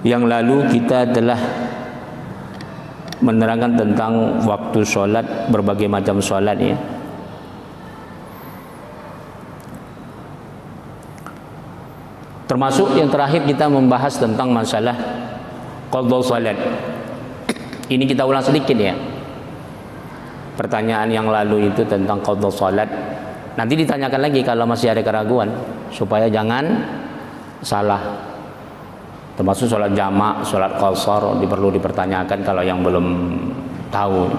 yang lalu kita telah menerangkan tentang waktu sholat, berbagai macam sholat ya. Termasuk yang terakhir kita membahas tentang masalah qadha sholat. Ini kita ulang sedikit ya. Pertanyaan yang lalu itu tentang qadha sholat. Nanti ditanyakan lagi kalau masih ada keraguan, supaya jangan salah. Termasuk sholat jamak, sholat qasar perlu dipertanyakan kalau yang belum tahu.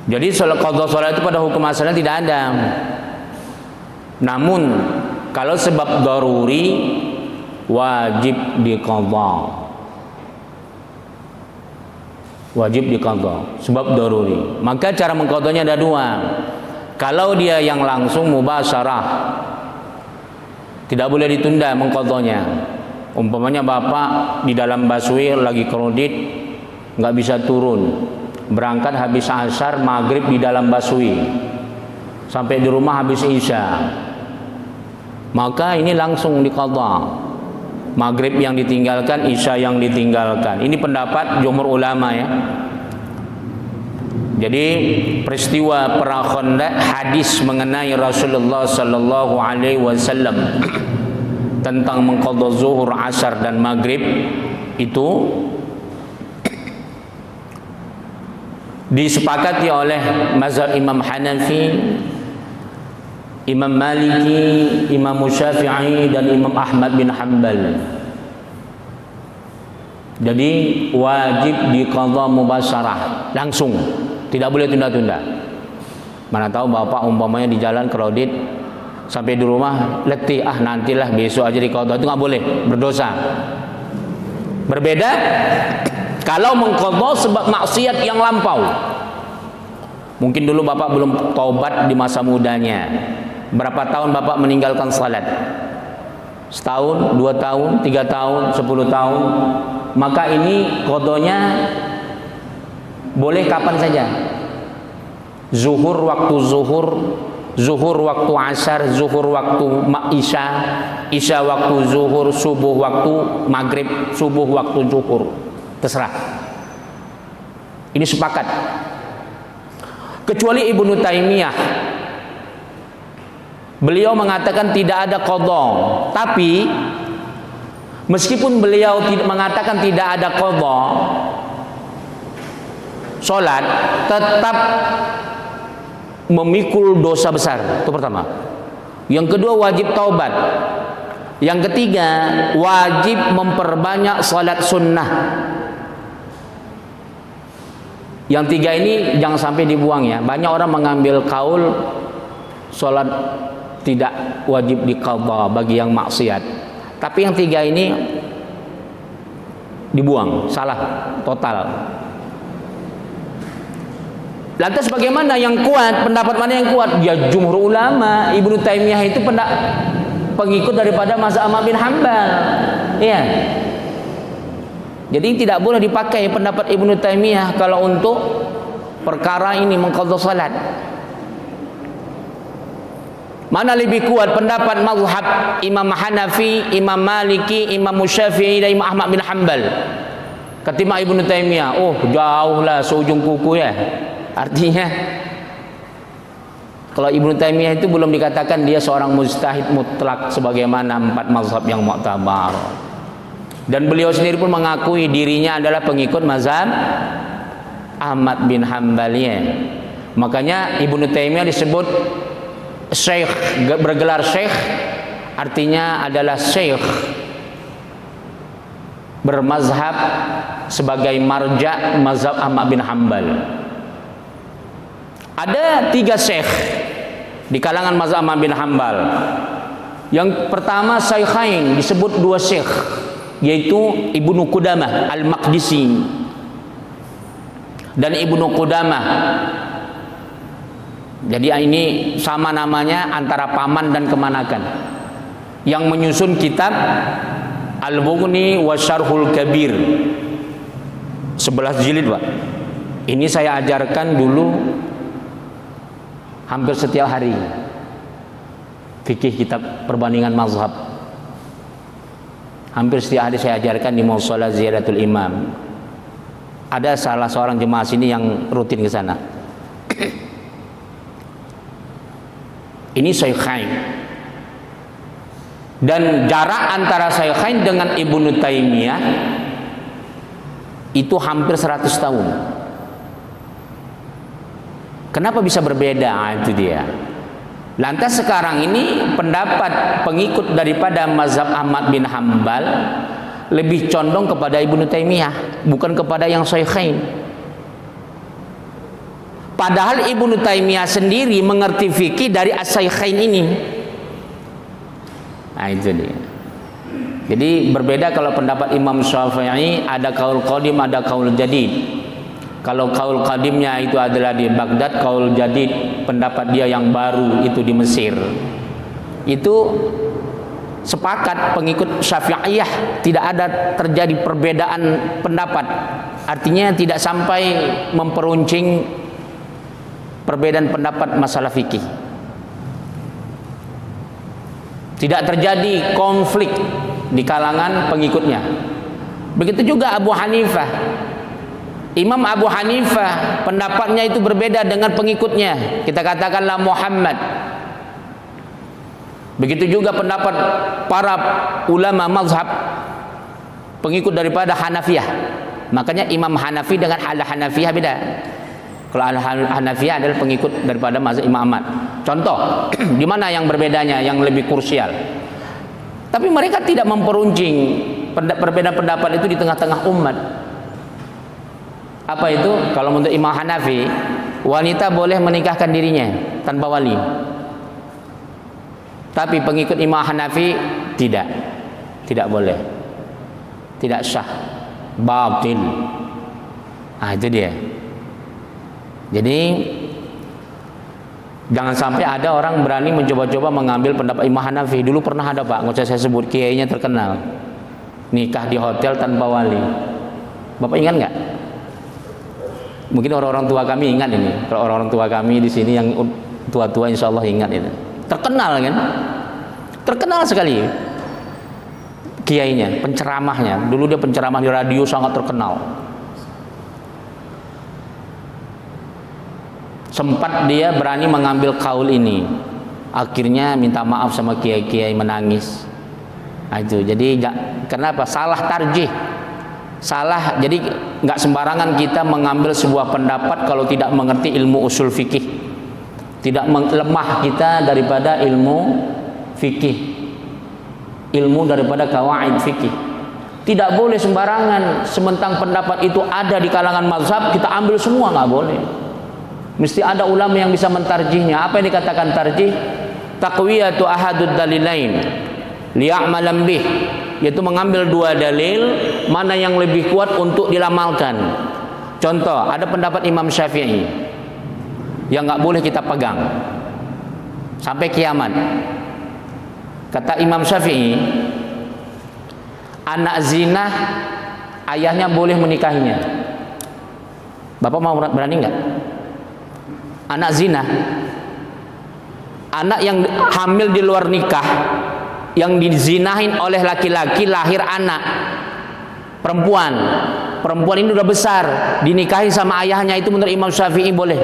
Jadi sholat qadha sholat itu pada hukum asalnya tidak ada. Namun kalau sebab daruri wajib diqadha. Wajib diqadha sebab daruri. Maka cara mengqadhanya ada dua. Kalau dia yang langsung mubasyarah, tidak boleh ditunda mengqadhanya. Umpamanya bapak di dalam busway lagi kredit, nggak bisa turun, berangkat habis asar, maghrib di dalam busway, sampai di rumah habis isya, maka ini langsung diqadha. Maghrib yang ditinggalkan, isya yang ditinggalkan. Ini pendapat jumhur ulama ya. Jadi peristiwa perang Khandaq, hadis mengenai Rasulullah sallallahu alaihi wasallam tentang mengqadha zuhur, asar dan maghrib itu disepakati oleh mazhab Imam Hanafi, Imam Maliki, Imam Syafi'i dan Imam Ahmad bin Hanbal. Jadi wajib diqadha mubasyarah, langsung. Tidak boleh tunda-tunda. Mana tahu bapak umpamanya di jalan kredit, sampai di rumah letih, nantilah besok aja diqadha, itu nggak boleh, berdosa. Berbeda kalau mengqadha sebab maksiat yang lampau. Mungkin dulu bapak belum taubat di masa mudanya. Berapa tahun bapak meninggalkan salat? Setahun, 2 tahun, 3 tahun, 10 tahun. Maka ini qadhanya boleh kapan saja. Zuhur waktu zuhur, zuhur waktu asar, zuhur waktu isya, isya waktu zuhur, subuh waktu maghrib, subuh waktu zuhur. Terserah. Ini sepakat. Kecuali Ibnu Taimiyah. Beliau mengatakan tidak ada qadha. Tapi meskipun beliau mengatakan tidak ada qadha sholat, tetap memikul dosa besar. Itu pertama. Yang kedua wajib taubat. Yang ketiga wajib memperbanyak sholat sunnah. Yang tiga ini jangan sampai dibuang ya. Banyak orang mengambil kaul sholat tidak wajib diqadha bagi yang maksiat. Tapi yang tiga ini dibuang, salah total. Lantas bagaimana yang kuat? Pendapat mana yang kuat? Ya jumhur ulama. Ibnu Taimiyah itu pengikut daripada mazhab Ahmad bin Hanbal. Iya. Jadi tidak boleh dipakai pendapat Ibnu Taimiyah kalau untuk perkara ini mengqadha salat. Mana lebih kuat pendapat mazhab Imam Hanafi, Imam Maliki, Imam Syafi'i dan Imam Ahmad bin Hanbal ketimbang Ibnu Taimiyah? Oh, jauhlah seujung kuku ya. Artinya kalau Ibnu Taimiyah itu belum dikatakan dia seorang mujtahid mutlak sebagaimana 4 mazhab yang mu'tabar. Dan beliau sendiri pun mengakui dirinya adalah pengikut mazhab Ahmad bin Hanbal ya. Makanya Ibnu Taimiyah disebut syekh, bergelar syekh artinya adalah syekh bermazhab sebagai marja mazhab Ahmad bin Hanbal. Ada 3 syekh di kalangan mazhab Ahmad bin Hanbal. Yang pertama Syaikhain, disebut 2 syekh, yaitu Ibnu Qudamah Al-Maqdisi dan Ibnu Qudamah. Jadi ini sama namanya antara paman dan kemanakan. Yang menyusun kitab Al-Mughni wa Syarhul Kabir 11 jilid, Pak. Ini saya ajarkan dulu hampir setiap hari. Fikih kitab perbandingan mazhab. Hampir setiap hari saya ajarkan di Mushola Ziyaratul Imam. Ada salah seorang jemaah sini yang rutin ke sana. Ini Syaikhain. Dan jarak antara Syaikhain dengan Ibnu Taimiyah itu hampir 100 tahun. Kenapa bisa berbeda? Itu dia. Lantas sekarang ini pendapat pengikut daripada mazhab Ahmad bin Hambal lebih condong kepada Ibnu Taimiyah, bukan kepada yang Syaikhain. Padahal Ibnu Taimiyah sendiri mengerti fikih dari As-Syaikhain ini. Nah itu dia. Jadi berbeda kalau pendapat Imam Syafi'i, ada kaul qadim, ada kaul jadid. Kalau kaul qadimnya itu adalah di Baghdad, kaul jadid pendapat dia yang baru itu di Mesir. Itu sepakat pengikut Syafi'iyah, tidak ada terjadi perbedaan pendapat. Artinya tidak sampai memperuncing perbedaan pendapat masalah fikih. Tidak terjadi konflik di kalangan pengikutnya. Begitu juga Abu Hanifah. Imam Abu Hanifah pendapatnya itu berbeda dengan pengikutnya. Kita katakanlah Muhammad. Begitu juga pendapat para ulama mazhab pengikut daripada Hanafiyah. Makanya Imam Hanafi dengan Al-Hanafiyah beda. Kalau Al-Hanafiyah adalah pengikut daripada mazhab Imam Ahmad. Contoh, di mana yang berbedanya, yang lebih krusial. Tapi mereka tidak memperuncing perbedaan pendapat itu di tengah-tengah umat. Apa itu? Kalau menurut Imam Hanafi, wanita boleh menikahkan dirinya tanpa wali. Tapi pengikut Imam Hanafi tidak boleh, tidak sah, batil. Nah itu dia. Jadi jangan sampai ada orang berani mencoba-coba mengambil pendapat Imam Hanafi. Dulu pernah ada Pak, nggak usah saya sebut, kiainya terkenal, nikah di hotel tanpa wali. Bapak ingat nggak? Mungkin orang-orang tua kami ingat ini. Kalau orang-orang tua kami di sini yang tua-tua insya Allah ingat itu. Terkenal kan? Terkenal sekali kiainya, penceramahnya. Dulu dia penceramah di radio sangat terkenal. Sempat dia berani mengambil kaul ini. Akhirnya minta maaf sama kiai-kiai, menangis. Nah, itu. Jadi kenapa? Salah tarjih. Salah. Jadi nggak sembarangan kita mengambil sebuah pendapat kalau tidak mengerti ilmu usul fikih. Tidak lemah kita daripada ilmu fikih, ilmu daripada kawaid fikih. Tidak boleh sembarangan sementang pendapat itu ada di kalangan mazhab kita ambil semua, nggak boleh. Mesti ada ulama yang bisa mentarjihnya. Apa yang dikatakan tarjih? Taqwiyatu ahadud dalilain liya'malam bih, yaitu mengambil dua dalil mana yang lebih kuat untuk dilamalkan. Contoh, ada pendapat Imam Syafi'i yang nggak boleh kita pegang sampai kiamat. Kata Imam Syafi'i, anak zina ayahnya boleh menikahinya. Bapak mau berani nggak? Anak zina, anak yang hamil di luar nikah, yang dizinahin oleh laki-laki, lahir anak perempuan. Perempuan ini udah besar, dinikahi sama ayahnya, itu menurut Imam Syafi'i boleh.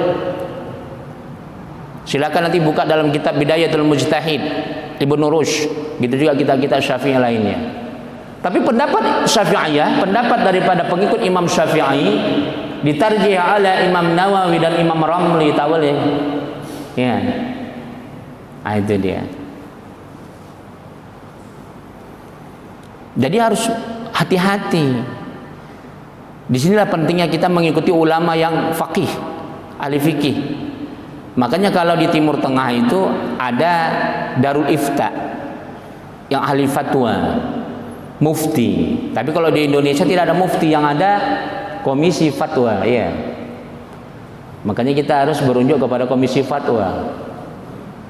Silakan nanti buka dalam kitab Bidayatul Mujtahid Ibnu Rushd, gitu juga kitab-kitab Syafi'i lainnya. Tapi pendapat Syafi'iyah, pendapat daripada pengikut Imam Syafi'i ditarjih ala Imam Nawawi dan Imam Ramli, tak boleh. Ya. Nah, itu dia. Jadi harus hati-hati. Disinilah pentingnya kita mengikuti ulama yang faqih, ahli fikih. Makanya kalau di Timur Tengah itu ada Darul Ifta yang ahli fatwa, mufti. Tapi kalau di Indonesia tidak ada mufti, yang ada komisi fatwa, ya. Makanya kita harus berunjuk kepada komisi fatwa.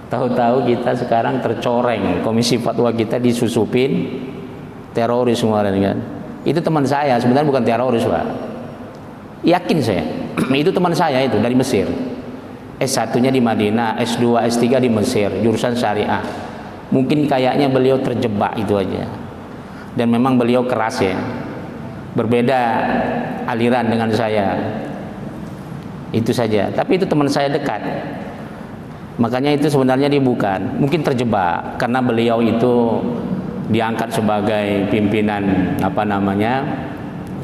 Tahu-tahu kita sekarang tercoreng, komisi fatwa kita disusupin teroris semua kan. Itu teman saya, sebenarnya bukan teroris, Pak. Yakin saya. Itu teman saya itu dari Mesir. S1-nya di Madinah, S2, S3 di Mesir, jurusan syariah. Mungkin kayaknya beliau terjebak itu aja. dan memang beliau keras ya, berbeda aliran dengan saya, itu saja. Tapi itu teman saya dekat, makanya itu sebenarnya dia bukan, mungkin terjebak karena beliau itu diangkat sebagai pimpinan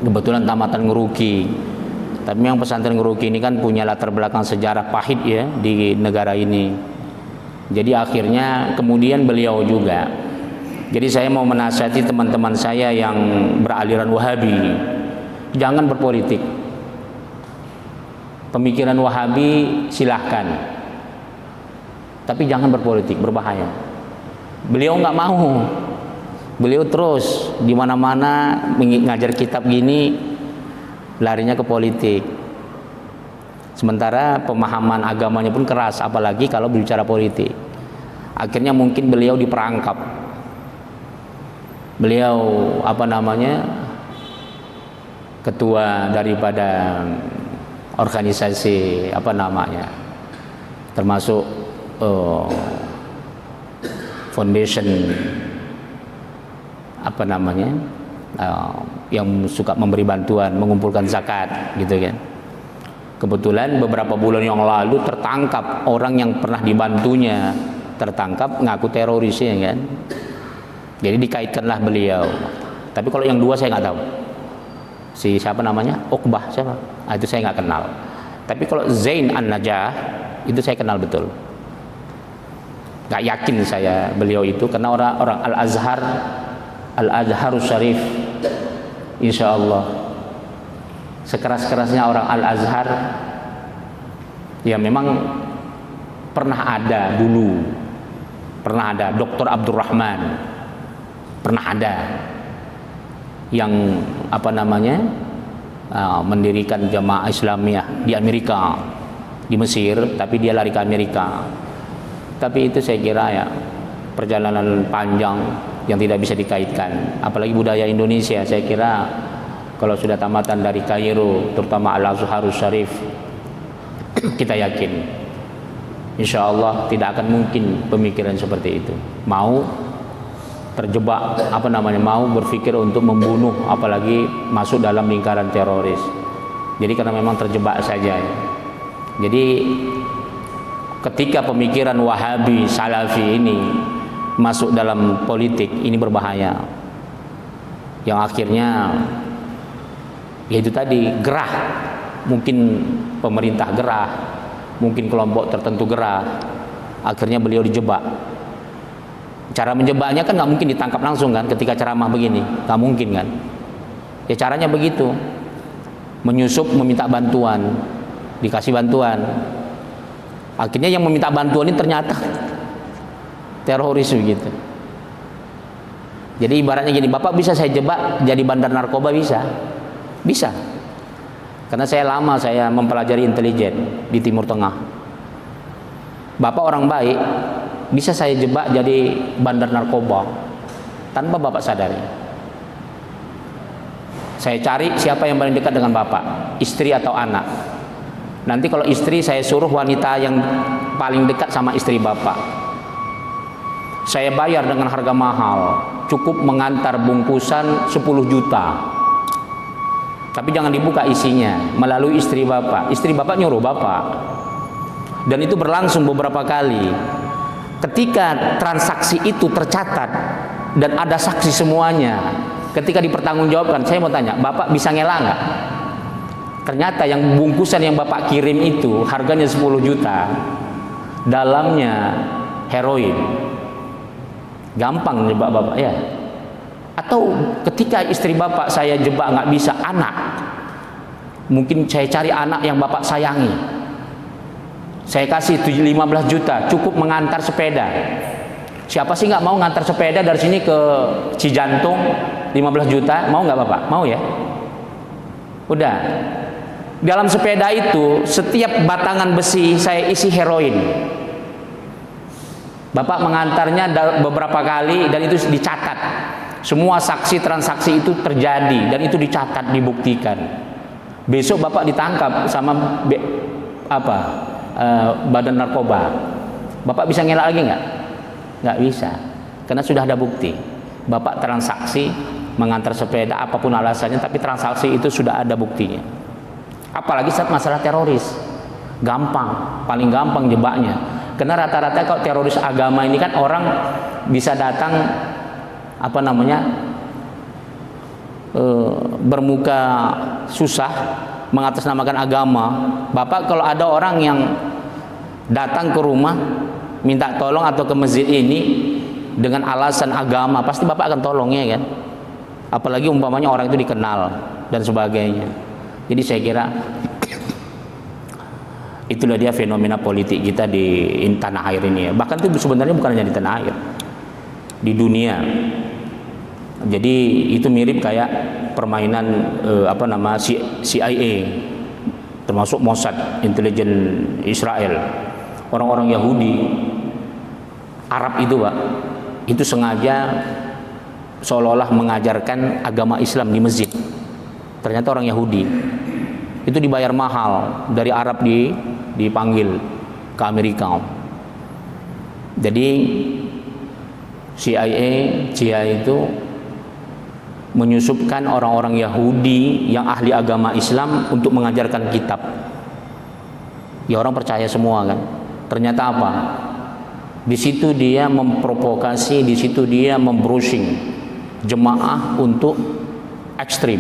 kebetulan tamatan Nguruki. Tapi yang pesantren Nguruki ini kan punya latar belakang sejarah pahit ya di negara ini. Jadi akhirnya kemudian beliau juga. Jadi saya mau menasihati teman-teman saya yang beraliran Wahabi, jangan berpolitik. Pemikiran Wahabi silahkan, tapi jangan berpolitik, berbahaya. Beliau nggak mau. Beliau terus di mana-mana ngajar kitab gini, larinya ke politik. Sementara pemahaman agamanya pun keras, apalagi kalau berbicara politik. Akhirnya mungkin beliau diperangkap. Beliau ketua daripada organisasi termasuk foundation yang suka memberi bantuan, mengumpulkan zakat gitu kan. Kebetulan beberapa bulan yang lalu tertangkap orang yang pernah dibantunya, tertangkap ngaku teroris ya kan. Jadi dikaitkanlah beliau. Tapi kalau yang dua saya nggak tahu. Si siapa namanya? Uqbah siapa? Itu saya nggak kenal. Tapi kalau Zain An-Najah itu saya kenal betul. Nggak yakin saya beliau itu karena orang Al-Azharus Syarif, insya Allah sekeras-kerasnya orang Al-Azhar ya memang pernah ada Dr. Abdurrahman, pernah ada yang mendirikan Jamaah Islamiyah di Amerika, di Mesir, tapi dia lari ke Amerika. Tapi itu saya kira ya perjalanan panjang yang tidak bisa dikaitkan. Apalagi budaya Indonesia, saya kira kalau sudah tamatan dari Kairo, terutama Al-Azharus Syarif, kita yakin insya Allah tidak akan mungkin pemikiran seperti itu. Mau terjebak mau berpikir untuk membunuh, apalagi masuk dalam lingkaran teroris. Jadi karena memang terjebak saja. Jadi ketika pemikiran Wahabi Salafi ini masuk dalam politik, ini berbahaya. Yang akhirnya yaitu tadi gerah, mungkin pemerintah gerah, mungkin kelompok tertentu gerah, akhirnya beliau dijebak. Cara menjebaknya kan nggak mungkin ditangkap langsung kan, ketika ceramah begini, nggak mungkin kan. Ya caranya begitu, menyusup, meminta bantuan, dikasih bantuan. Akhirnya yang meminta bantuan ini ternyata teroris begitu. Jadi ibaratnya gini, Bapak bisa saya jebak jadi bandar narkoba, bisa. Karena saya mempelajari intelijen di Timur Tengah. Bapak orang baik, bisa saya jebak jadi bandar narkoba tanpa Bapak sadari. Saya cari siapa yang paling dekat dengan Bapak, istri atau anak. Nanti kalau istri, saya suruh wanita yang paling dekat sama istri Bapak. Saya bayar dengan harga mahal, cukup mengantar bungkusan 10 juta. Tapi jangan dibuka isinya, melalui istri Bapak. Istri Bapak nyuruh Bapak. Dan itu berlangsung beberapa kali. Ketika transaksi itu tercatat dan ada saksi semuanya, ketika dipertanggungjawabkan, saya mau tanya, Bapak bisa ngelak nggak? Ternyata yang bungkusan yang Bapak kirim itu harganya 10 juta, dalamnya heroin. Gampang jebak Bapak ya. Atau ketika istri Bapak saya jebak nggak bisa, anak, mungkin saya cari anak yang Bapak sayangi, saya kasih 15 juta, cukup mengantar sepeda. Siapa sih nggak mau ngantar sepeda dari sini ke Cijantung 15 juta? Mau nggak Bapak? Mau ya? Udah. Dalam sepeda itu setiap batangan besi saya isi heroin. Bapak mengantarnya beberapa kali dan itu dicatat. Semua saksi transaksi itu terjadi dan itu dicatat, dibuktikan. Besok Bapak ditangkap sama badan narkoba. Bapak bisa ngelak lagi nggak? Nggak bisa, karena sudah ada bukti. Bapak transaksi mengantar sepeda, apapun alasannya, tapi transaksi itu sudah ada buktinya. Apalagi saat masalah teroris, gampang, paling gampang jebaknya. Karena rata-rata kalau teroris agama ini kan orang bisa datang bermuka susah mengatasnamakan agama. Bapak kalau ada orang yang datang ke rumah minta tolong atau ke masjid ini dengan alasan agama, pasti Bapak akan tolong, ya kan? Apalagi umpamanya orang itu dikenal dan sebagainya. Jadi saya kira itulah dia fenomena politik kita di tanah air ini ya. Bahkan itu sebenarnya bukan hanya di tanah air, di dunia. Jadi itu mirip kayak permainan CIA, termasuk Mossad, intelijen Israel. Orang-orang Yahudi Arab itu Pak, itu sengaja seolah-olah mengajarkan agama Islam di masjid. Ternyata orang Yahudi itu dibayar mahal dari Arab, dipanggil ke Amerika. Jadi CIA itu menyusupkan orang-orang Yahudi yang ahli agama Islam untuk mengajarkan kitab. Ya orang percaya semua kan. Ternyata apa? Di situ dia memprovokasi, di situ dia membrowsing jemaah untuk ekstrim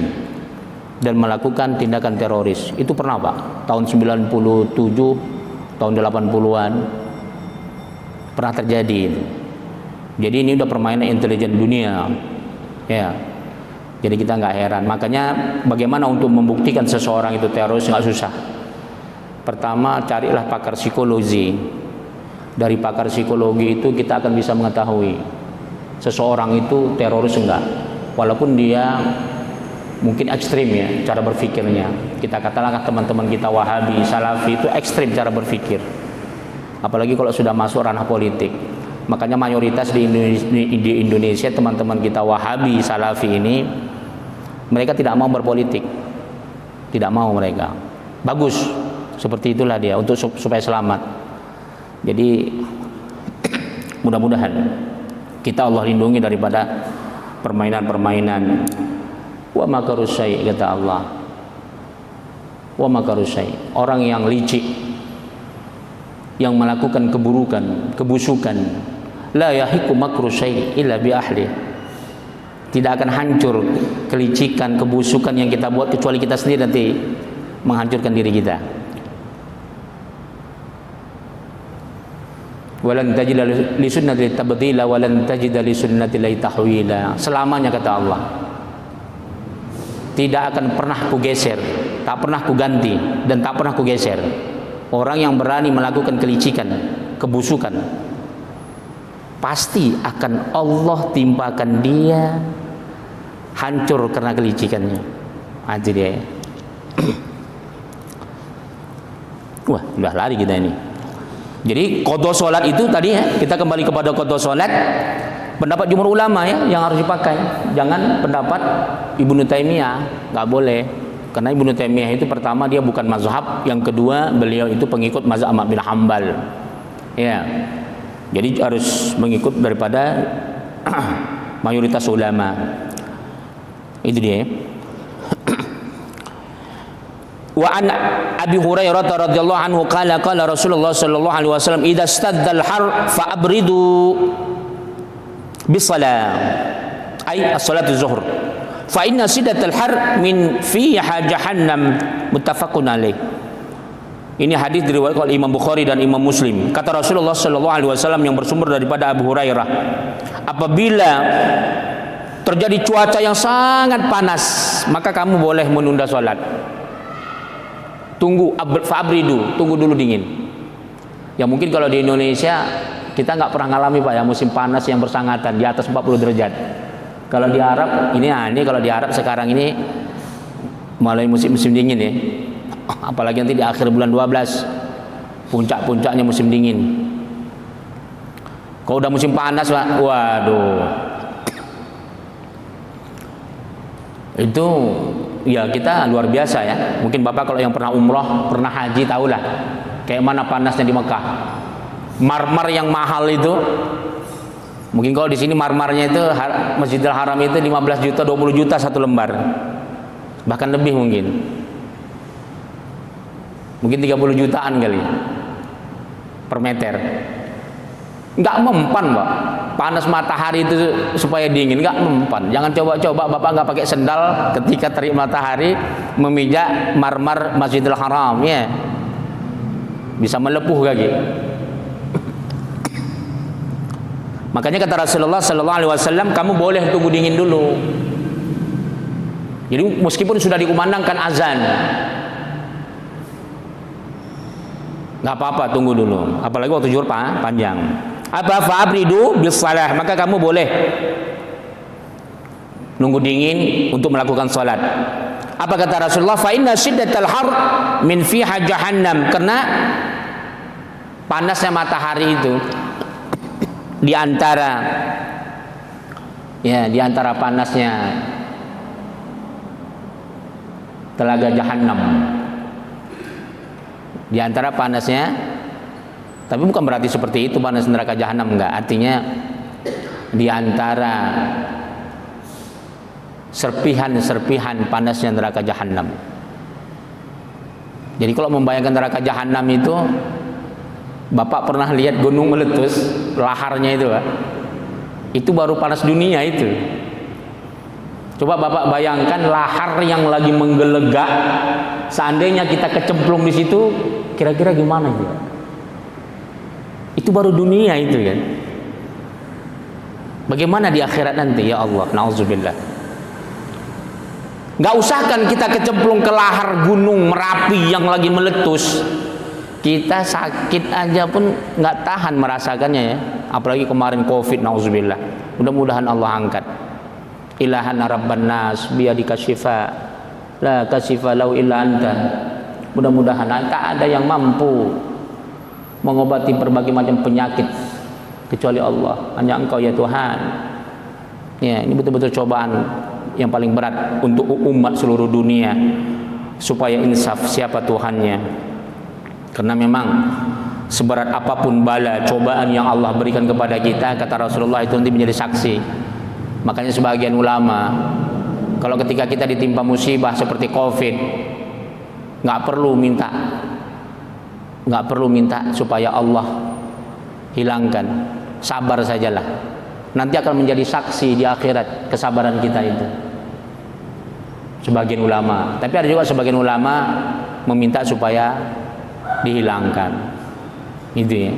dan melakukan tindakan teroris. Itu pernah Pak, tahun 97, tahun 80-an pernah terjadi itu. Jadi ini udah permainan intelijen dunia, ya. Jadi kita nggak heran. Makanya bagaimana untuk membuktikan seseorang itu teroris nggak susah. Pertama, carilah pakar psikologi. Dari pakar psikologi itu kita akan bisa mengetahui seseorang itu teroris enggak, walaupun dia mungkin ekstrim ya cara berpikirnya. Kita katakan teman-teman kita Wahabi, Salafi itu ekstrim cara berpikir, apalagi kalau sudah masuk ranah politik. Makanya mayoritas di Indonesia teman-teman kita Wahabi, Salafi ini mereka tidak mau berpolitik, tidak mau mereka. Bagus, seperti itulah dia untuk supaya selamat. Jadi mudah-mudahan kita Allah lindungi daripada permainan-permainan. Wa makarus syai', kata Allah. Wa makarus syai', orang yang licik, yang melakukan keburukan, kebusukan. La yahiqu makru syai' illa bi ahli. Tidak akan hancur kelicikan, kebusukan yang kita buat kecuali kita sendiri nanti menghancurkan diri kita. Walan tajida li sunnati tabdila walan tajida li sunnati la tahwila. Selamanya kata Allah, tidak akan pernah kugeser, tak pernah kuganti dan tak pernah kugeser. Orang yang berani melakukan kelicikan, kebusukan, pasti akan Allah timpakan dia hancur karena kelicikannya. Itu dia. Wah, udah lari kita ini. Jadi qada salat itu tadi ya, kita kembali kepada qada salat. Pendapat jumhur ulama ya yang harus dipakai. Jangan pendapat Ibnu Taimiyah, nggak boleh. Karena Ibnu Taimiyah itu pertama dia bukan mazhab, yang kedua beliau itu pengikut mazhab Ahmad bin Hambal. Ya. Jadi harus mengikut daripada mayoritas ulama. Itu dia. Wa an Abi Hurairah radhiyallahu anhu qala qala Rasulullah sallallahu alaihi wasallam idza stadda al-har fa abridu bisalam ay as-salatu zuhur fa inna siddatal har min fiha jahannam muttafaqun alaih. Ini hadis diriwayatkan oleh Imam Bukhari dan Imam Muslim. Kata Rasulullah sallallahu alaihi wasallam yang bersumber daripada Abu Hurairah, apabila terjadi cuaca yang sangat panas, maka kamu boleh menunda salat. Tunggu fabridu, tunggu dulu dingin. Ya mungkin kalau di Indonesia kita nggak pernah ngalami Pak ya musim panas yang bersangatan di atas 40 derajat. Kalau di Arab ini kalau di Arab sekarang ini mulai musim dingin ya. Apalagi nanti di akhir bulan 12 puncak-puncaknya musim dingin. Kalau udah musim panas Pak, waduh. Itu ya kita luar biasa ya. Mungkin Bapak kalau yang pernah umroh, pernah haji tahulah kayak mana panasnya di Mekah. Marmar yang mahal itu Mungkin kalau di sini marmarnya itu Masjidil Haram itu 15 juta, 20 juta satu lembar. Bahkan lebih mungkin. Mungkin 30 jutaan kali per meter. Enggak mempan, Pak. Panas matahari itu supaya dingin, enggak mempan. Jangan coba-coba Bapak enggak pakai sendal ketika terik matahari memijak marmar Masjidil Haram, ya. Bisa melepuh kaki. Makanya kata Rasulullah sallallahu alaihi wasallam, kamu boleh tunggu dingin dulu. Jadi meskipun sudah dikumandangkan azan, nggak apa-apa, tunggu dulu. Apalagi waktu zuhur panjang. Apa fa'abridu bis salah, maka kamu boleh nunggu dingin untuk melakukan salat. Apa kata Rasulullah? Fa inna syiddatal har min fiha jahannam, karena panasnya matahari itu di antara panasnya telaga jahanam, di antara panasnya, tapi bukan berarti seperti itu panas neraka jahanam, enggak. Artinya di antara serpihan-serpihan panasnya neraka jahanam. Jadi kalau membayangkan neraka jahanam itu, Bapak pernah lihat gunung meletus, laharnya itu, Pak? Itu baru panas dunia itu. Coba Bapak bayangkan lahar yang lagi menggelegak, seandainya kita kecemplung di situ, kira-kira gimana ya? Itu baru dunia itu kan. Bagaimana di akhirat nanti, ya Allah, na'udzubillah. Nggak usahkan kita kecemplung ke lahar gunung Merapi yang lagi meletus, kita sakit aja pun nggak tahan merasakannya, ya. Apalagi kemarin Covid, na'udzubillah. Mudah-mudahan Allah angkat. Ilahan rabban nas biyadika syifa la kasyifa lau illa anta. Mudah-mudahan tak ada yang mampu mengobati berbagai macam penyakit kecuali Allah, hanya Engkau ya Tuhan. Ya, ini betul-betul cobaan yang paling berat untuk umat seluruh dunia, supaya insaf siapa Tuhannya. Karena memang seberat apapun bala cobaan yang Allah berikan kepada kita, kata Rasulullah, itu nanti menjadi saksi. Makanya sebagian ulama, kalau ketika kita ditimpa musibah seperti Covid, nggak perlu minta supaya Allah hilangkan, sabar sajalah. Nanti akan menjadi saksi di akhirat kesabaran kita itu. Sebagian ulama, tapi ada juga sebagian ulama meminta supaya dihilangkan. Itu ya.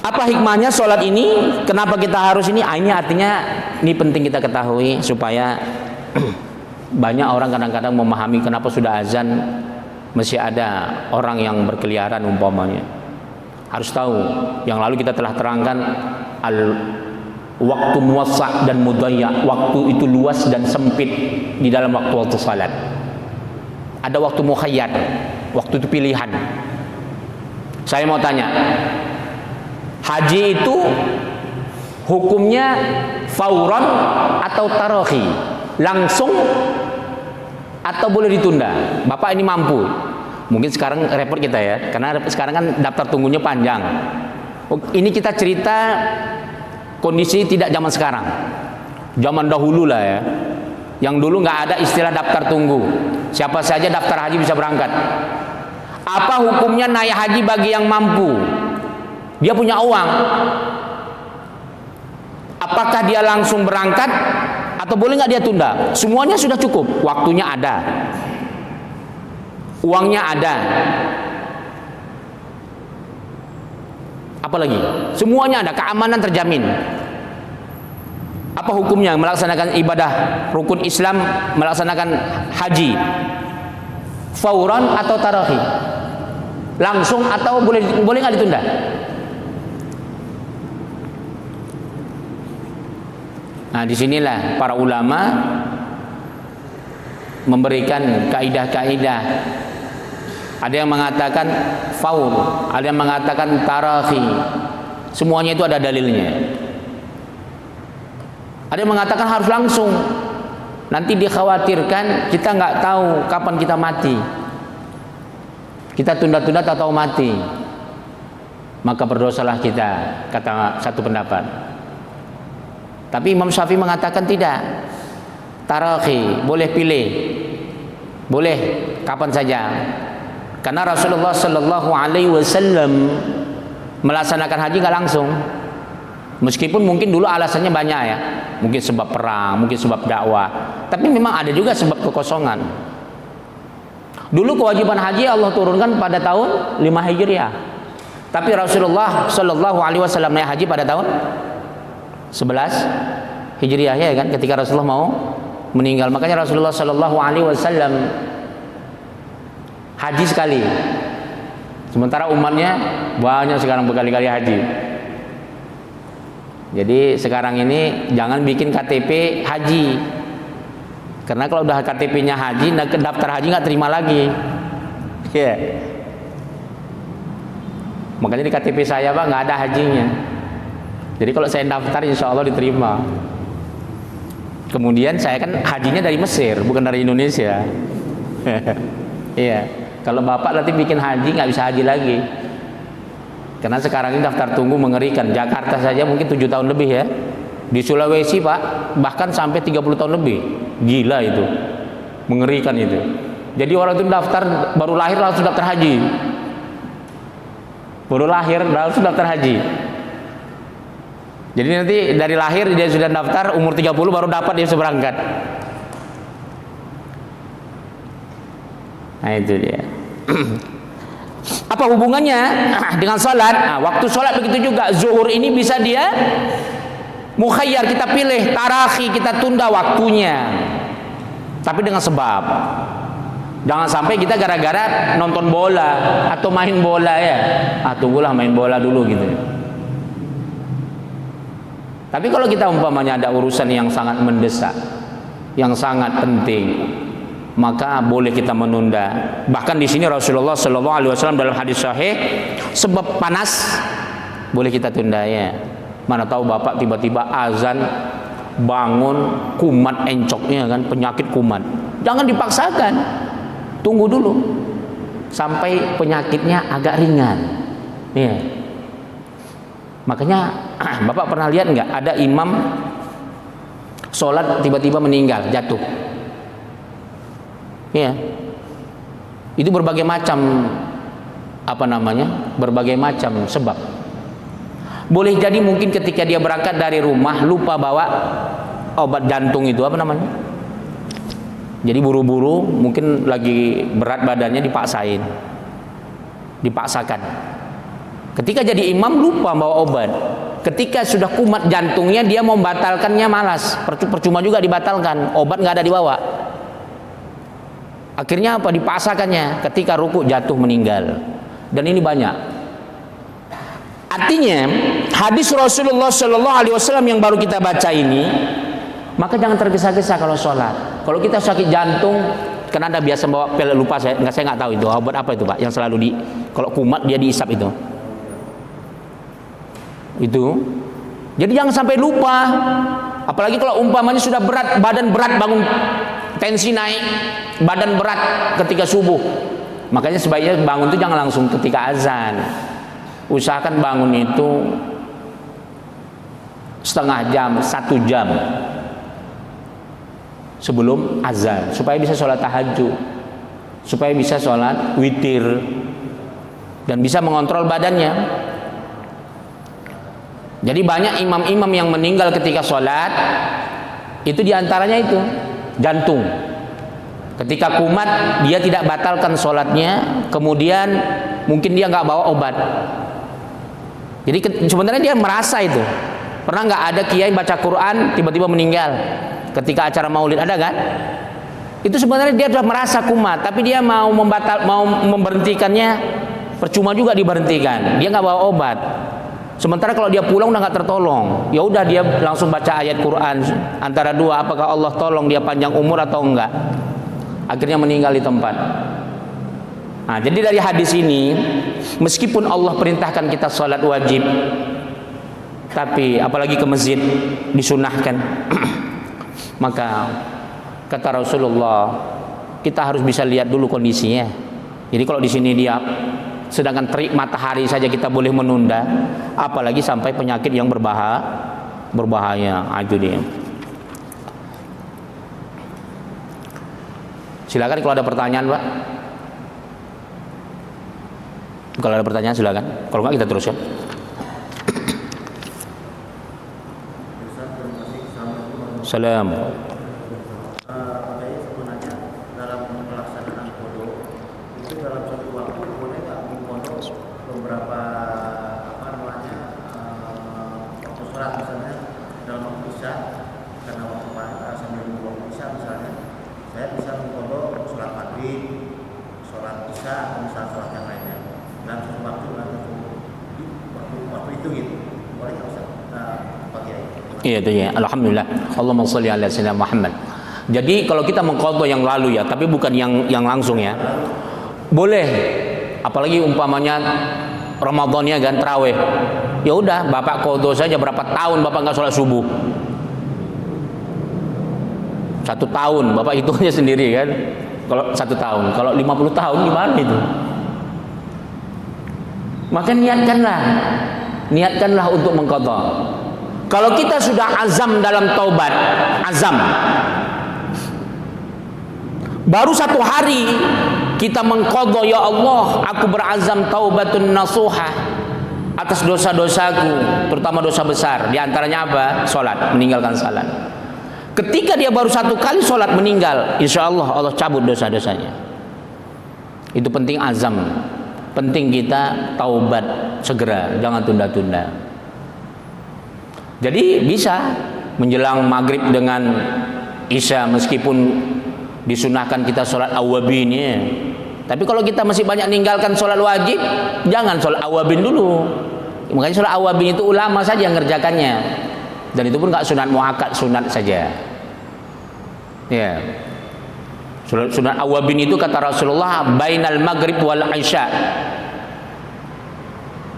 Apa hikmahnya sholat ini? Kenapa kita harus ini? Ini artinya, ini penting kita ketahui supaya banyak orang kadang-kadang memahami kenapa sudah azan masih ada orang yang berkeliaran umpamanya. Harus tahu, yang lalu kita telah terangkan waktu muwassa' dan mudayya. Waktu itu luas dan sempit di dalam waktu salat. Ada waktu mukhayyar, waktu itu pilihan. Saya mau tanya, haji itu hukumnya fauran atau tarohi, langsung atau boleh ditunda? Bapak ini mampu. Mungkin sekarang repot kita ya, karena sekarang kan daftar tunggunya panjang. Ini kita cerita kondisi tidak zaman sekarang, zaman dahulu lah ya. Yang dulu nggak ada istilah daftar tunggu, siapa saja daftar haji bisa berangkat. Apa hukumnya naik haji bagi yang mampu? Dia punya uang, apakah dia langsung berangkat atau boleh nggak dia tunda? Semuanya sudah cukup, waktunya ada, uangnya ada, apalagi semuanya ada, keamanan terjamin. Apa hukumnya melaksanakan ibadah rukun Islam, melaksanakan haji fauran atau tarahi, langsung atau boleh nggak ditunda? Nah, disinilah para ulama memberikan kaidah-kaidah. Ada yang mengatakan faur, ada yang mengatakan tarahi. Semuanya itu ada dalilnya. Ada yang mengatakan harus langsung. Nanti dikhawatirkan kita nggak tahu kapan kita mati. Kita tunda-tunda tak tahu mati. maka berdosalah kita, kata satu pendapat. Tapi Imam Syafi'i mengatakan tidak. Tarakhi, boleh pilih, boleh kapan saja. Karena Rasulullah Sallallahu Alaihi Wasallam melaksanakan haji nggak langsung. Meskipun mungkin dulu alasannya banyak ya, mungkin sebab perang, mungkin sebab dakwah. Tapi memang ada juga sebab kekosongan. Dulu kewajiban haji Allah turunkan pada tahun 5 Hijriah. Tapi Rasulullah Sallallahu Alaihi Wasallam naik haji pada tahun 11 Hijriah ya kan, ketika Rasulullah mau meninggal. Makanya Rasulullah Sallallahu Alaihi Wasallam haji sekali, sementara umatnya banyak sekarang berkali-kali haji. Jadi sekarang ini jangan bikin KTP haji, karena kalau udah KTP-nya haji, daftar haji nggak terima lagi. Ya. Yeah. Makanya di KTP saya Pak nggak ada hajinya. Jadi kalau saya daftar insya Allah diterima. Kemudian saya kan hajinya dari Mesir, bukan dari Indonesia. Iya. Kalau Bapak nanti bikin haji nggak bisa haji lagi. Karena sekarang ini daftar tunggu mengerikan. Jakarta saja mungkin 7 tahun lebih ya. Di Sulawesi Pak bahkan sampai 30 tahun lebih. Gila itu. Mengerikan itu. Jadi orang itu daftar baru lahir langsung daftar haji. Baru lahir langsung daftar haji. Jadi nanti dari lahir dia sudah daftar, umur 30 baru dapat dia bisa berangkat. Nah itu dia. Apa hubungannya dengan salat? Nah, waktu salat begitu juga. Zuhur ini bisa dia mukhayyar, kita pilih, tarakhi, kita tunda waktunya. Tapi dengan sebab. Jangan sampai kita gara-gara nonton bola atau main bola ya. Tunggulah main bola dulu gitu. Tapi kalau kita umpamanya ada urusan yang sangat mendesak, yang sangat penting, maka boleh kita menunda. Bahkan di sini Rasulullah Shallallahu Alaihi Wasallam dalam hadis sahih, sebab panas boleh kita tunda ya. Mana tahu Bapak tiba-tiba azan, bangun kumat encoknya kan, penyakit kumat. Jangan dipaksakan, tunggu dulu sampai penyakitnya agak ringan. Ya. Makanya Bapak pernah lihat nggak ada imam sholat tiba-tiba meninggal, jatuh? Ya, itu berbagai macam berbagai macam sebab. Boleh jadi mungkin ketika dia berangkat dari rumah lupa bawa obat jantung itu jadi buru-buru, mungkin lagi berat badannya dipaksakan. Ketika jadi imam lupa bawa obat. Ketika sudah kumat jantungnya, dia mau membatalkannya malas. Percuma juga dibatalkan, obat nggak ada dibawa. Akhirnya apa? Dipaksakannya. Ketika ruku jatuh meninggal. Dan ini banyak. Artinya hadis Rasulullah Shallallahu Alaihi Wasallam yang baru kita baca ini, maka jangan tergesa-gesa kalau sholat. Kalau kita sakit jantung, karena Anda biasa bawa pil, lupa saya nggak tahu itu obat apa itu Pak, yang selalu kalau kumat dia diisap itu. Jadi jangan sampai lupa. Apalagi kalau umpamanya sudah berat, badan berat, bangun tensi naik, badan berat ketika subuh. Makanya sebaiknya bangun itu jangan langsung ketika azan. Usahakan bangun itu setengah jam, 1 jam sebelum azan, supaya bisa sholat tahajud, supaya bisa sholat witir, dan bisa mengontrol badannya. Jadi banyak imam-imam yang meninggal ketika sholat, itu diantaranya itu jantung. Ketika kumat, dia tidak batalkan sholatnya, kemudian mungkin dia nggak bawa obat. Jadi sebenarnya dia merasa itu. Pernah nggak ada kiai baca Quran tiba-tiba meninggal ketika acara maulid, ada kan? Itu sebenarnya dia sudah merasa kumat, tapi dia mau memberhentikannya, percuma juga diberhentikan. Dia nggak bawa obat. Sementara kalau dia pulang udah nggak tertolong, ya udah dia langsung baca ayat Quran antara dua, apakah Allah tolong dia panjang umur atau enggak. Akhirnya meninggal di tempat. Nah, jadi dari hadis ini, meskipun Allah perintahkan kita sholat wajib, tapi apalagi ke masjid disunahkan, maka kata Rasulullah, kita harus bisa lihat dulu kondisinya. Jadi kalau di sini dia Sedangkan terik matahari saja kita boleh menunda, apalagi sampai penyakit yang berbahaya. Itu dia. Silakan kalau ada pertanyaan, Pak. Kalau ada pertanyaan silakan. Kalau enggak kita teruskan. Salam. Sebenarnya dalam pelaksanaan kodok itu dalam satu waktu boleh nggak mengkodok beberapa waktu sholat, misalnya dalam waktu isya, karena waktu sambil menunggu waktu isya misalnya saya bisa mengkodok sholat maghrib, sholat isya, atau misalnya sholat yang lainnya dalam satu waktu itu gitu, boleh nggak Ustaz? Pagi ini. Iya itu ya. Alhamdulillah. Allahumma shalli ala sayyidina Muhammad. Jadi kalau kita mengqadha yang lalu ya, tapi bukan yang langsung ya. Boleh. Apalagi umpamanya Ramadannya kan tarawih. Ya udah, Bapak qadha saja berapa tahun Bapak enggak sholat subuh. 1 tahun, Bapak hitung aja sendiri kan. Kalau 1 tahun, kalau 50 tahun gimana itu? Maka niatkanlah untuk mengqadha. Kalau kita sudah azam dalam taubat, azam, baru 1 hari kita mengqadha, ya Allah, aku berazam taubatun nasuha atas dosa-dosaku, terutama dosa besar. Di antaranya apa? Salat, meninggalkan salat. Ketika dia baru 1 kali salat meninggal, insya Allah cabut dosa-dosanya. Itu penting azam, penting kita taubat segera, jangan tunda-tunda. Jadi bisa menjelang maghrib dengan isya, meskipun disunahkan kita sholat awabin ya. Tapi kalau kita masih banyak meninggalkan sholat wajib, jangan sholat awabin dulu. Makanya sholat awabin itu ulama saja yang ngerjakannya, dan itu pun nggak sunat muakkad, sunat saja. Ya. Sunat awabin itu kata Rasulullah bainal maghrib wal isya.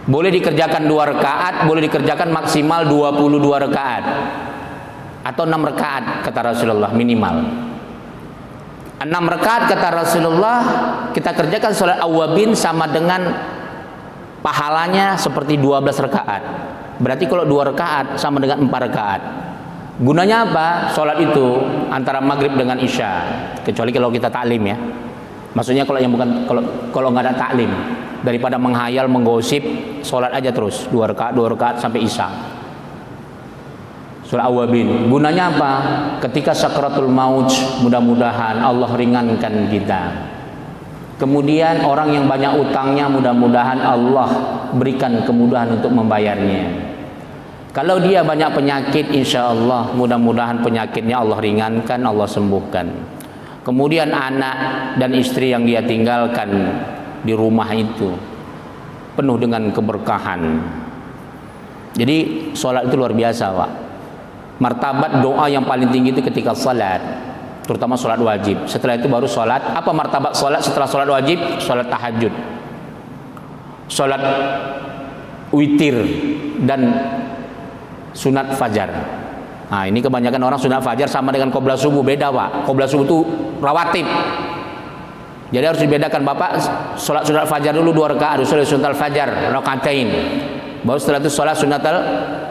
Boleh dikerjakan 2 rakaat, boleh dikerjakan maksimal 22 rakaat atau 6 rakaat kata Rasulullah minimal. 6 rakaat kata Rasulullah, kita kerjakan sholat awabin sama dengan pahalanya seperti 12 rakaat. Berarti kalau 2 rakaat sama dengan 4 rakaat. Gunanya apa? Sholat itu antara maghrib dengan isya, kecuali kalau kita taklim ya. Maksudnya kalau yang bukan, kalau nggak ada taklim, daripada menghayal, menggosip, sholat aja terus 2 rakaat sampai isya. Sholat awabin. Gunanya apa? Ketika sakratul maut, mudah-mudahan Allah ringankan kita. Kemudian orang yang banyak utangnya, mudah-mudahan Allah berikan kemudahan untuk membayarnya. Kalau dia banyak penyakit, insya Allah mudah-mudahan penyakitnya Allah ringankan, Allah sembuhkan. Kemudian anak dan istri yang dia tinggalkan di rumah itu penuh dengan keberkahan. Jadi sholat itu luar biasa, Pak. Martabat doa yang paling tinggi itu ketika sholat, terutama sholat wajib. Setelah itu baru sholat. Apa martabat sholat setelah sholat wajib? Sholat tahajud, sholat witir, dan sunat fajar. Nah ini kebanyakan orang sunat fajar sama dengan qobla subuh, beda Pak. Qobla subuh itu rawatib. Jadi harus dibedakan Bapak, sholat sunat fajar dulu 2 rakaat, sholat sunat fajar rakaatain. Baru setelah itu sholat sunat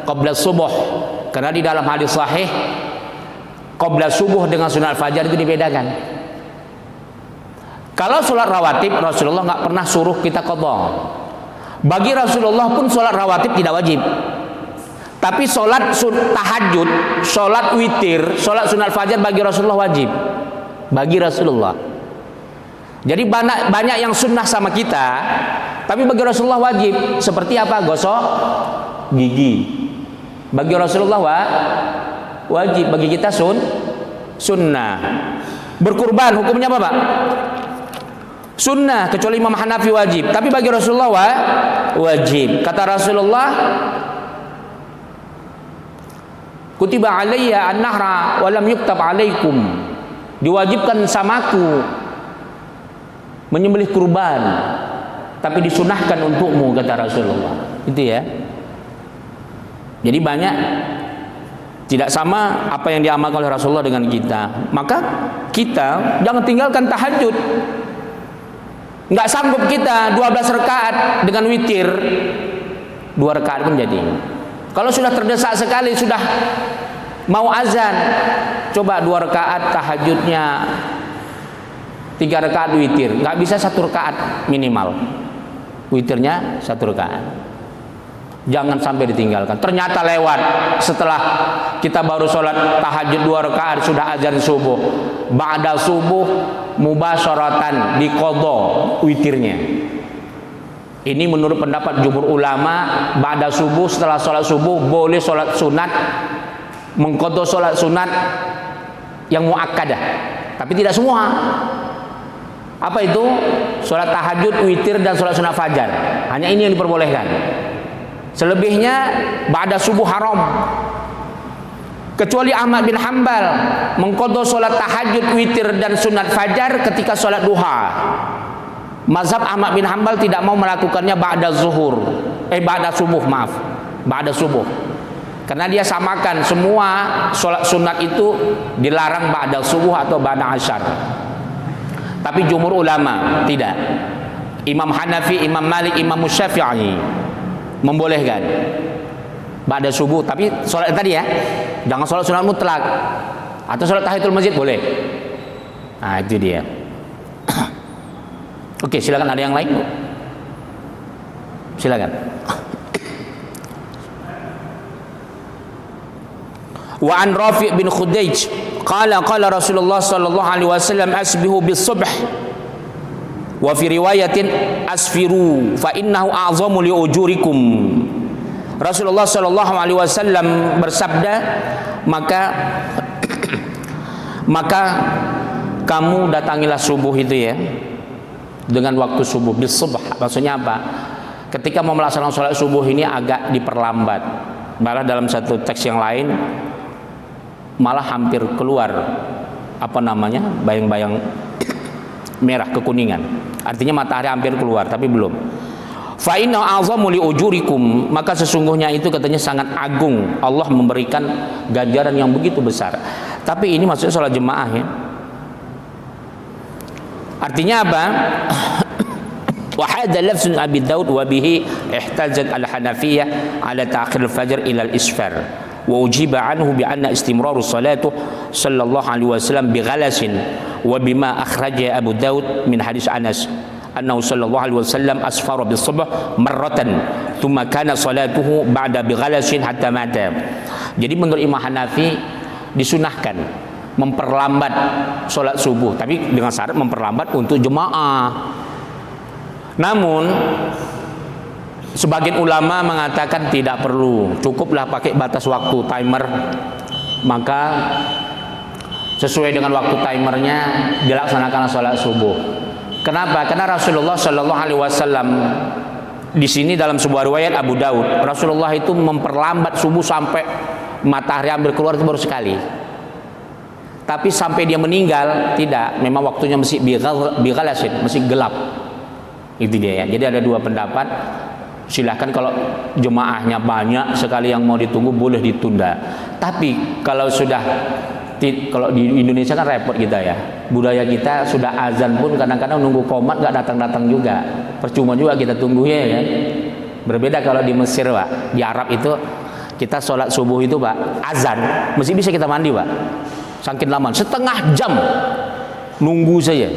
qobla subuh. Karena di dalam hadis sahih qobla subuh dengan sunat fajar itu dibedakan. Kalau sholat rawatib Rasulullah nggak pernah suruh kita qadha. Bagi Rasulullah pun sholat rawatib tidak wajib. Tapi sholat tahajud, sholat witir, sholat sunat fajar bagi Rasulullah wajib. Bagi Rasulullah. Jadi banyak yang sunnah sama kita, tapi bagi Rasulullah wajib. Seperti apa? Gosok gigi. Bagi Rasulullah wajib. Bagi kita sunnah. Berkurban hukumnya apa Pak? Sunnah, kecuali Imam Hanafi wajib. Tapi bagi Rasulullah wajib. Kata Rasulullah, kutiba alayya an-nahra wa lam yuktab alaikum. Diwajibkan samaku menyembelih kurban, tapi disunahkan untukmu, kata Rasulullah. Itu ya. Jadi banyak tidak sama apa yang diamalkan oleh Rasulullah dengan kita. Maka kita jangan tinggalkan tahajud. Nggak sanggup kita 12 rakaat dengan witir, 2 rakaat pun jadi. Kalau sudah terdesak sekali, sudah mau azan, coba 2 rakaat tahajudnya, 3 rakaat witir. Nggak bisa 1 rakaat minimal, witirnya 1 rakaat. Jangan sampai ditinggalkan. Ternyata lewat, setelah kita baru sholat tahajud 2 rakaat sudah azan subuh. Ba'da subuh mubasyaratan diqadha witirnya. Ini menurut pendapat jumhur ulama, ba'da subuh, setelah sholat subuh boleh sholat sunat, mengqadha sholat sunat yang muakkadah, tapi tidak semua. Apa itu? Sholat tahajud, witir, dan sholat sunat fajar. Hanya ini yang diperbolehkan. Selebihnya ba'da subuh haram. Kecuali Ahmad bin Hanbal mengqadha sholat tahajud, witir, dan sunat fajar ketika sholat duha. Mazhab Ahmad bin Hanbal tidak mau melakukannya ba'da zuhur, ba'da subuh, maaf, ba'da subuh. Karena dia samakan semua sholat sunat itu dilarang ba'da subuh atau ba'da asyar. Tapi jumhur ulama tidak. Imam Hanafi, Imam Malik, Imam Syafi'i membolehkan ba'da subuh, tapi sholat tadi ya, jangan sholat sunat mutlak. Atau sholat tahiyatul masjid boleh. Nah itu dia. Oke, silakan, ada yang lain? Silakan. Wa an Rafi' bin Khudayj qala Rasulullah sallallahu alaihi wasallam asbihu bis-subh wa fi riwayatin asfiru fa innahu a'zamu li ujurikum. Rasulullah sallallahu alaihi wasallam bersabda, maka kamu datangilah subuh itu ya, dengan waktu subuh, bis-subh. Maksudnya apa? Ketika mau melaksanakan sholat subuh ini agak diperlambat. Malah dalam satu teks yang lain malah hampir keluar bayang-bayang merah kekuningan. Artinya matahari hampir keluar tapi belum. Fa inna a'zamu li ujurikum, maka sesungguhnya itu katanya sangat agung, Allah memberikan ganjaran yang begitu besar. Tapi ini maksudnya sholat jemaah ya. Artinya apa? Wa hadha lafzun Abi Daud wa bihi ihtajat al-Hanafiyyah ala ta'khir al-fajr ila al-isfar wa ujiba anhu bi anna istimraru salatuh sallallahu alaihi wasallam bi ghalasin wa bima akhraja Abu Daud min hadis Anas annahu sallallahu alaihi wasallam asfara bis subh marratan thumma kana salatuhu ba'da bi ghalasin hatta mata. Jadi menurut Imam Hanafi disunahkan memperlambat sholat subuh, tapi dengan syarat memperlambat untuk jemaah. Namun sebagian ulama mengatakan tidak perlu, cukuplah pakai batas waktu timer, maka sesuai dengan waktu timernya dilaksanakan sholat subuh. Kenapa? Karena Rasulullah Shallallahu Alaihi Wasallam di sini dalam sebuah riwayat Abu Daud, Rasulullah itu memperlambat subuh sampai matahari hampir keluar itu baru sekali. Tapi sampai dia meninggal tidak, memang waktunya masih bighalasin, masih gelap. Itu dia ya. Jadi ada dua pendapat. Silahkan kalau jemaahnya banyak sekali yang mau ditunggu boleh ditunda. Tapi kalau di Indonesia kan repot kita ya. Budaya kita sudah azan pun kadang-kadang nunggu qomat nggak datang-datang juga. Percuma juga kita tunggu ya kan. Berbeda kalau di Mesir Pak. Di Arab itu kita sholat subuh itu Pak, azan mesti bisa kita mandi Pak. Saking lama, setengah jam nunggu saja.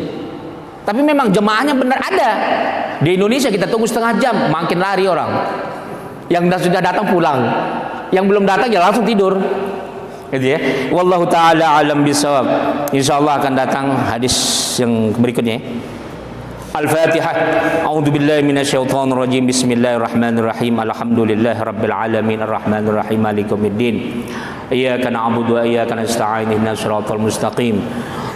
Tapi memang jemaahnya benar ada. Di Indonesia kita tunggu setengah jam, makin lari orang. Yang sudah datang pulang, yang belum datang ya langsung tidur. Gitu ya. Wallahu taala alam bisawab. Insyaallah akan datang hadis yang berikutnya. Al-Fatihah. A'udzu billahi minasyaitonir rajim. Bismillahirrahmanirrahim. Alhamdulillahirabbil alamin arrahmanir rahim maliki yaumiddin. Iyyaka na'budu wa iyyaka nasta'in ihdinas siratal mustaqim.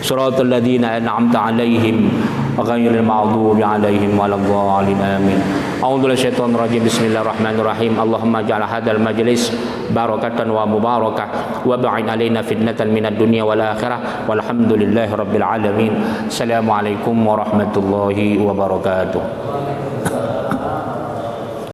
Siratal ladzina an'amta 'alaihim ghairil maghdubi 'alaihim waladdallin. Amin. A'udzu billahi rajim. Bismillahirrahmanirrahim. Allahumma ij'al hadzal majlis barakatan wa mubarakah wa ba'id 'alaina fitnatan minad dunya wal akhirah walhamdulillahirabbil alamin. Assalamualaikum warahmatullahi wabarakatuh.